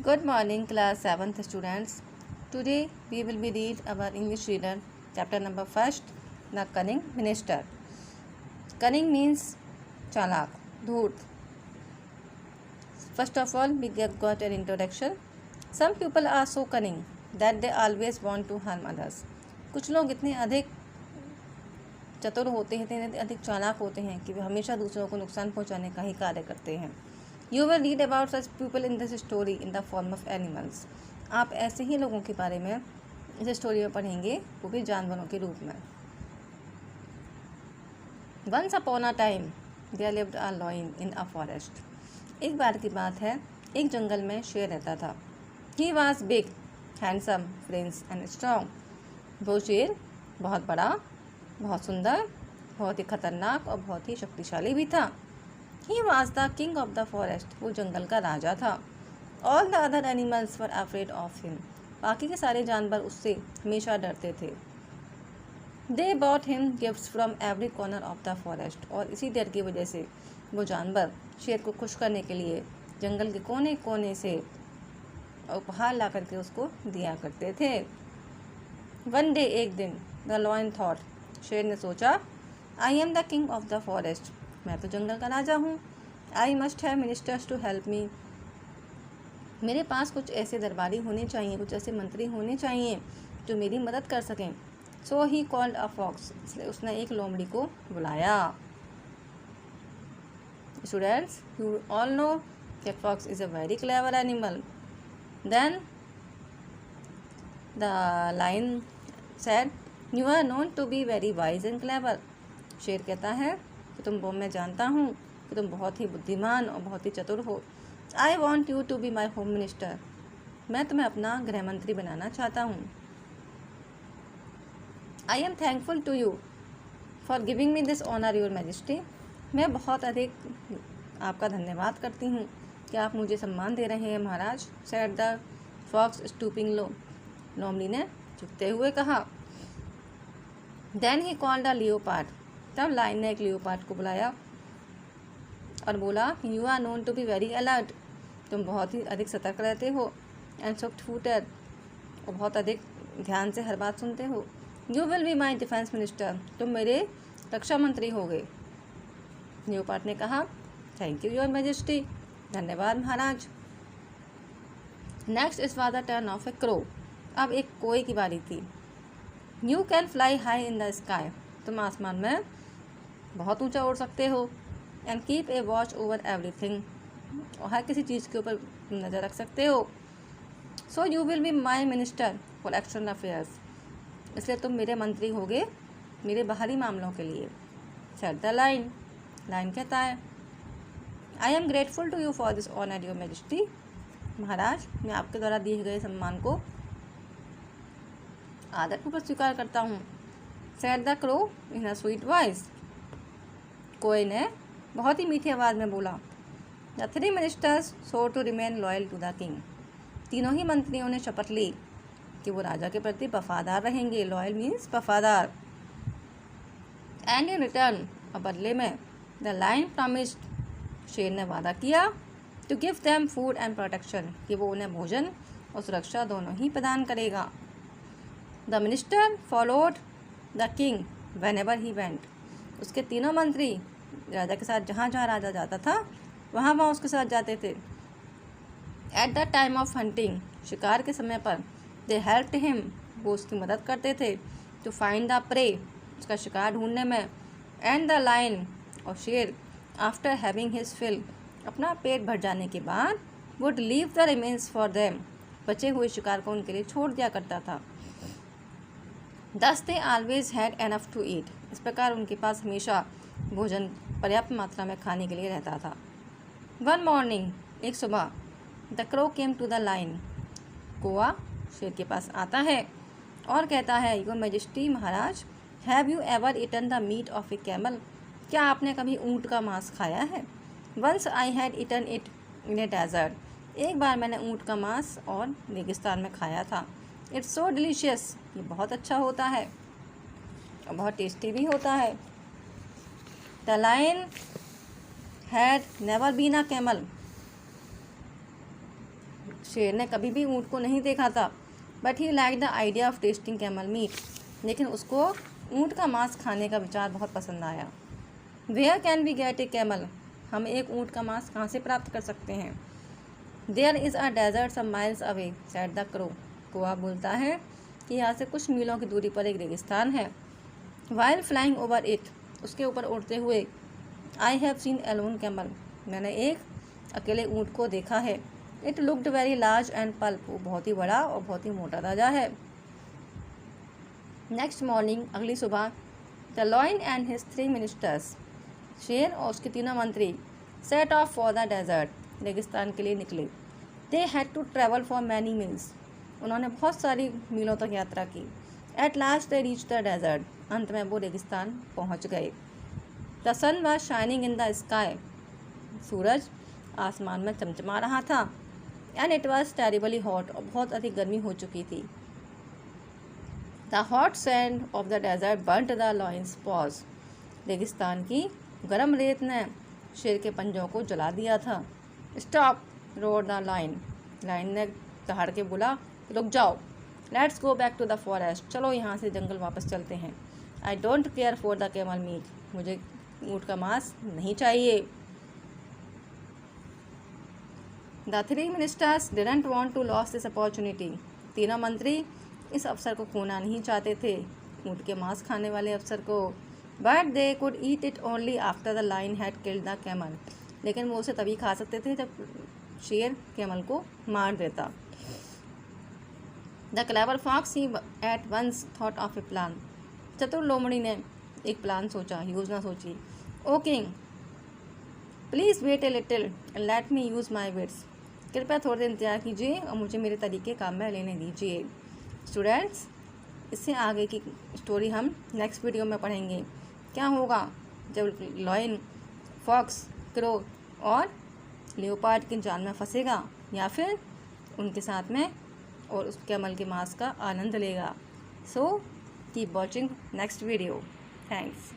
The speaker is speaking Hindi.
Good morning, class 7th students. Today we will be read our English reader, chapter number 1st, The Cunning Minister. Cunning means chalak, dhurt. First of all, we got an introduction. Some people are so cunning that they always want to harm others. कुछ लोग इतने अधिक चतुर होते हैं, इतने अधिक चालाक होते हैं कि वे हमेशा दूसरों को नुकसान पहुंचाने का ही कार्य करते हैं. You will read about such people in this story in the form of animals. आप ऐसे ही लोगों के बारे में इस स्टोरी में पढ़ेंगे, वो भी जानवरों के रूप में. Once upon a time, there lived a lion in a forest. एक बार की बात है, एक जंगल में शेर रहता था. He was big, handsome, prince and strong. वो शेर बहुत बड़ा, बहुत सुंदर, बहुत ही खतरनाक और बहुत ही शक्तिशाली भी था. He was the king of the forest. वो जंगल का राजा था. All the other animals were afraid of him. बाकी के सारे जानवर उससे हमेशा डरते थे. They brought him gifts from every corner of the forest. और इसी डर की वजह से वो जानवर शेर को खुश करने के लिए जंगल के कोने कोने से उपहार ला करके उसको दिया करते थे. One day, एक दिन, the lion thought. शेर ने सोचा, I am the king of the forest. मैं तो जंगल का राजा हूँ. I must have ministers to help me. मेरे पास कुछ ऐसे दरबारी होने चाहिए, कुछ ऐसे मंत्री होने चाहिए जो मेरी मदद कर सकें. So he called a fox. इसलिए उसने एक लोमड़ी को बुलाया. Students, you all know that fox is a very clever animal. Then the lion said, you are known to be very wise and clever. शेर कहता है कि मैं जानता हूँ कि तुम बहुत ही बुद्धिमान और बहुत ही चतुर हो. I want you to be my home minister. मैं तुम्हें अपना गृह मंत्री बनाना चाहता हूँ. I am thankful to you for giving me this honor, your majesty. मैं बहुत अधिक आपका धन्यवाद करती हूँ कि आप मुझे सम्मान दे रहे हैं महाराज. said the fox stooping low. लोमड़ी ने झुकते हुए कहा. Then he called a leopard. तब लायन ने एक लियोपार्ड को बुलाया और बोला, you are known to be very alert. तुम बहुत ही अधिक सतर्क रहते हो. And soft footed. और बहुत अधिक ध्यान से हर बात सुनते हो. You will be my defence minister. तुम मेरे रक्षा मंत्री होगे. लियोपार्ड ने कहा, थैंक यू योर मैजेस्टी. धन्यवाद महाराज. Next is was the turn of a crow. अब एक कोए की बारी थी. You can fly high in the sky. तुम आसमान में बहुत ऊंचा उड़ सकते हो. And keep a watch over everything. और हर किसी चीज़ के ऊपर नज़र रख सकते हो. So you will be my minister for external affairs. इसलिए तुम मेरे मंत्री होगे मेरे बाहरी मामलों के लिए. Said the lion. लाइन कहता है, I am grateful to you for this honour your majesty. महाराज, मैं आपके द्वारा दिए गए सम्मान को आदरपूर्वक स्वीकार करता हूँ. Said the crow in a sweet voice. कोए ने बहुत ही मीठी आवाज़ में बोला. The three ministers swore to remain loyal to the king. तीनों ही मंत्रियों ने शपथ ली कि वो राजा के प्रति वफादार रहेंगे. लॉयल मीन्स वफादार. एंड इन रिटर्न, और बदले में, द लायन प्रॉमिस्ड. शेर ने वादा किया to give them food and protection. कि वो उन्हें भोजन और सुरक्षा दोनों ही प्रदान करेगा. The minister followed the king when ever he went. उसके तीनों मंत्री राजा के साथ जहाँ जहाँ राजा जाता था वहाँ वहाँ उसके साथ जाते थे. At the time of hunting. शिकार के समय पर. They helped him. वो उसकी मदद करते थे. To find the prey. उसका शिकार ढूंढने में. And the lion. और शेर, आफ्टर हैविंग हिज फिल. अपना पेट भर जाने के बाद would leave the remains for them. बचे हुए शिकार को उनके लिए छोड़ दिया करता था. Thus they always had enough to eat. इस प्रकार उनके पास हमेशा भोजन पर्याप्त मात्रा में खाने के लिए रहता था. One morning, एक सुबह, the crow came to the lion. कौवा शेर के पास आता है और कहता है, योर मैजेस्टी महाराज, have you ever eaten the meat of a camel. क्या आपने कभी ऊँट का मांस खाया है. Once I had eaten it in a desert. एक बार मैंने ऊँट का मांस और रेगिस्तान में खाया था. It's so delicious. ये बहुत अच्छा होता है और बहुत टेस्टी भी होता है. The lion had never been a camel. शेर ने कभी भी ऊँट को नहीं देखा था, but he like the idea of tasting camel meat, लेकिन उसको ऊँट का मांस खाने का विचार बहुत पसंद आया। Where can we get a camel, हम एक ऊँट का मांस कहाँ से प्राप्त कर सकते हैं? There is a desert some miles away said the crow, कौआ बोलता है कि यहाँ से कुछ मीलों की दूरी पर एक रेगिस्तान है। वाइल फ्लाइंग ओवर इट, उसके ऊपर उड़ते हुए, I have seen A loan camel, मैंने एक अकेले ऊँट को देखा है। It looked very large and pulp, वो बहुत ही बड़ा और बहुत ही मोटा ताजा है। नेक्स्ट मॉर्निंग, अगली सुबह, the lion and his 3 ministers, शेर और उसके 3 मंत्री, set off for the desert, रेगिस्तान के लिए निकले। They had to travel for many miles, उन्होंने बहुत सारी मीलों तक यात्रा की। At last they reach the desert, अंत में वो रेगिस्तान पहुंच गए। The sun was shining in the sky, सूरज आसमान में चमचमा रहा था। And it was terribly hot, और बहुत अधिक गर्मी हो चुकी थी। The hot sand of the desert burnt the lions paws, रेगिस्तान की गर्म रेत ने शेर के पंजों को जला दिया था। Stop roared the lion, lion ने दहाड़ के बोला, रुक जाओ। Let's go back to the forest, चलो यहाँ से जंगल वापस चलते हैं। I don't care for the camel meat, मुझे ऊँट का मांस नहीं चाहिए। The 3 ministers didn't want to lose this opportunity, 3 मंत्री इस अवसर को खोना नहीं चाहते थे, ऊँट के मांस खाने वाले अवसर को। But they could eat it only after the line had killed the camel, लेकिन वो उसे तभी खा सकते थे जब शेर कैमल को मार देता। The clever fox he at once thought of a plan, चतुर लोमड़ी ने एक प्लान सोचा, योजना सोची। O king please wait a little and let me use my wits, कृपया थोड़ी देर इंतजार कीजिए और मुझे मेरे तरीके काम में लेने दीजिए। स्टूडेंट्स, इससे आगे की स्टोरी हम नेक्स्ट वीडियो में पढ़ेंगे। क्या होगा जब लॉयन, फॉक्स, क्रो और लियोपार्ड की जाल में फंसेगा, या फिर उनके साथ में और उस कैमल के मांस का आनंद लेगा। So keep watching next video. Thanks.